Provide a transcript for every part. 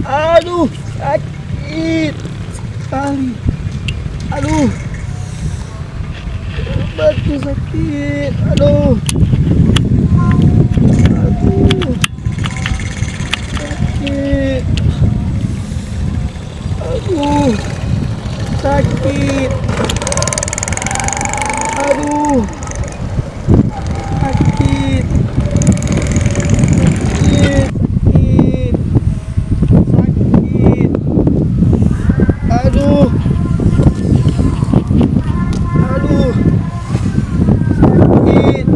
Aduh, sakit sekali. Aduh, batu sakit. Aduh, sakit. Aduh, sakit. Aduh, sakit. Sakit. Aduh, aduh, sakit.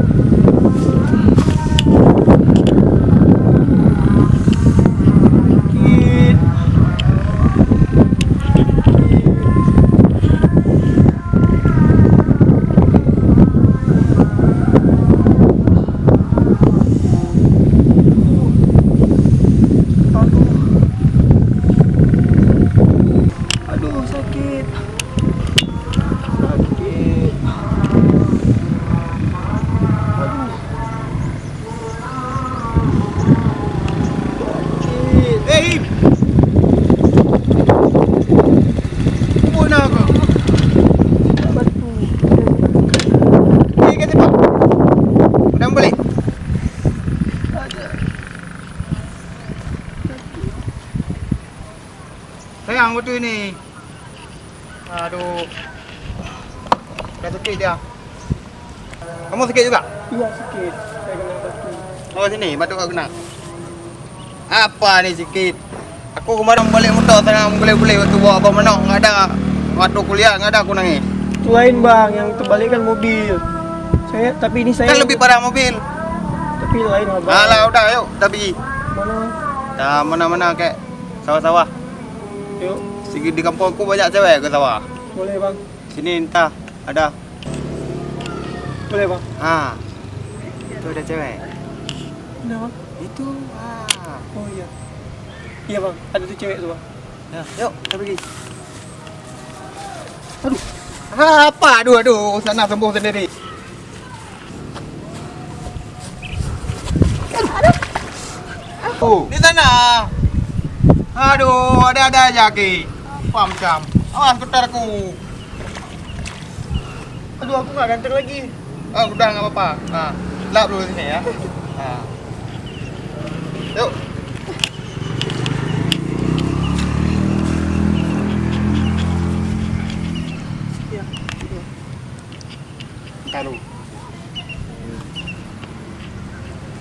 Aduh, sakit. Sakit. Aduh. Sakit. Eh, Ibu nak ke? Batu. Eh, kata Pak. Udah balik. Ada. Sayang betul ini. Aduh. Dah sakit dia. Kamu sakit juga? Iya, sakit. Saya kena batu. Oh sini, batu kau kena. Apa ni sikit? Aku kemarin balik motor sana boleh-boleh waktu bawa abang Manok enggak ada. Waktu kuliah enggak ada aku nangis. Itu lain bang, yang terbalikan mobil. Tapi ini saya. Kan lebih parah mobil. Tapi lain bang. Alah udah yuk, kita pergi. Mana? Dah mana-mana kayak sawah-sawah. Yuk, Segi di kampung aku banyak cewek ke sawah. boleh bang. Sini entah ada. Boleh bang. Ha. Itu ada cewek. Mana bang? Itu. Ha. Oh iya. Iya bang, ada tuh cewek tuh bang. Ya, yuk kita pergi. Aduh. Apa? Aduh, sana sembuh sendiri. Oh, di sana. Aduh, ada aja Ki. Apa macam? Awas skuter aku. Aduh, aku nggak ganteng lagi. Ah, udah enggak apa-apa. Ah, lap dulu sini ya. Ah. Yuk. Iya. Kalu.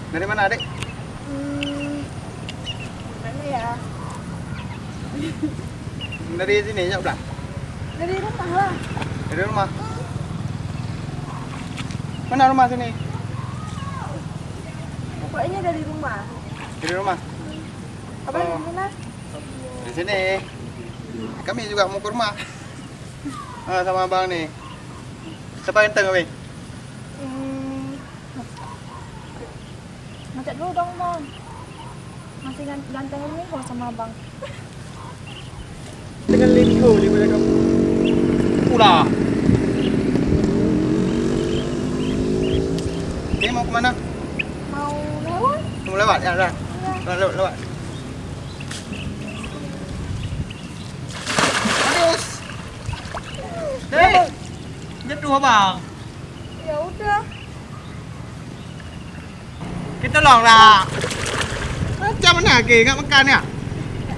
Dari mana, Adik? Mana ya? Dari sini ya udah. Dari rumah lah. Dari rumah. Mana rumah sini? Pokoknya dari rumah. Dari rumah. Abang Oh. di mana? Di sini. Kami juga mau ke rumah. Ah, sama abang nih. Siapa yang tengah, Wei? Ngecek dulu dong, Bang. Masih ganteng ini kok sama abang. Dengan Linko di mana kamu? Udah. Ini mau kemana? Mau lewat? Mau lewat ya, dah. Iya. Lewat. Aduh. Hei. Jatuh abang. Ya udah. Kita tolong lah. Macam mana ke? Enggak makan ya?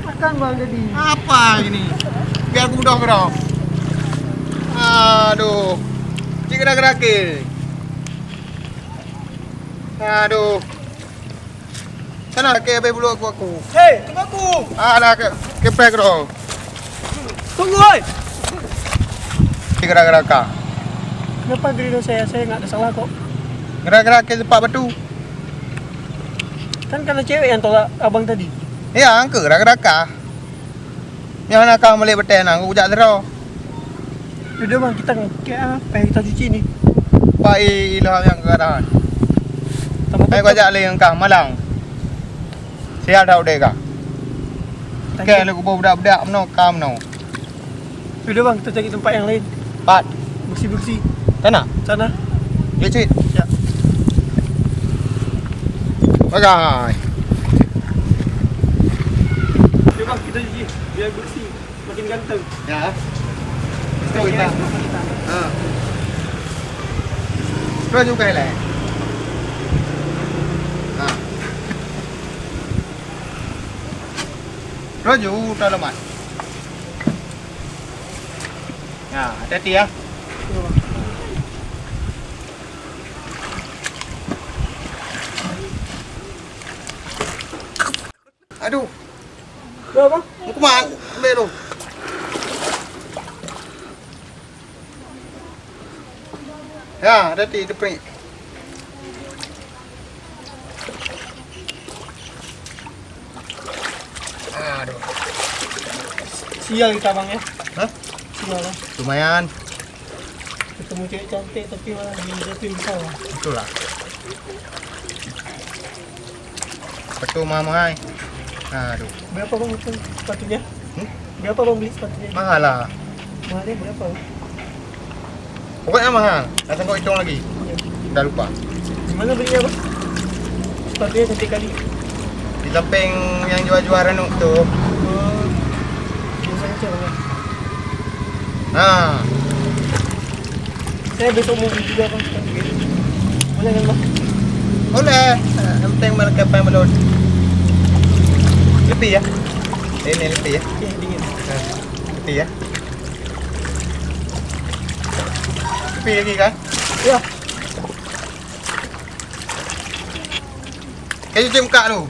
Makan bang jadi. Apa ini? Biar gudang-gudang. Aduh. Cik gerak-gerak ke. Aduh. Sana ke abe bulu aku. Hei, tunggu aku. Ada ke pek ro. Tunggu, oi. Cik gerak-gerak ka. Kenapa gerino saya nggak ada salah kok. Gerak-gerak ke sepak batu. Kan karena cewek yang tolak abang tadi. Ya, angke gerak-gerak ka. Yang nak kau balik betul nak aku jak terau. Yaudah bang, kita ngekek apa yang kita cuci ni? Pai ilah yang karahan. Tambah Ai kau jak le yang kau malang. Sial dah udah kah? Ke lu ku budak-budak mno kam mno. Yaudah bang, kita cari tempat yang lain. Pat, Bersih-bersih. sana. Sana. Lecit. Ya. Bagai. Yaudah bang, kita cuci. Biar bersih. Makin ganteng. Ya. Itu kita. Ha. Terus juga lah. Ha. Terus juga lemat. Ya, hati-hati ya. Aduh, Dah bang. mau kemana? Ambil tu. Ya, hati-hati depan. Aduh. Sial kita bang ya. Hah? Sial lah. Lumayan. Ketemu cewek cantik tapi malah dijatuhin bawah. Betul lah. Betul mamai. Aduh, Berapa bang itu sepatunya? Hmm? Berapa bang beli sepatunya? mahal lah. Mahalnya berapa bang? Pokoknya mahal. Asal kau hitung lagi. Ya. Dah lupa. Di mana belinya bang? Sepatunya cantik kali. Di samping yang jual-jual renuk tu. Oh, biasanya cewek bang. Ha. Saya besok mau beli juga bang. Boleh kan bang? Boleh. Yang penting mereka pengen melod. Lebih ya. Ini lebih ya. Oke, dingin. Lebih ya. Lebih lagi kan? Ya. Kayu cuci muka tu.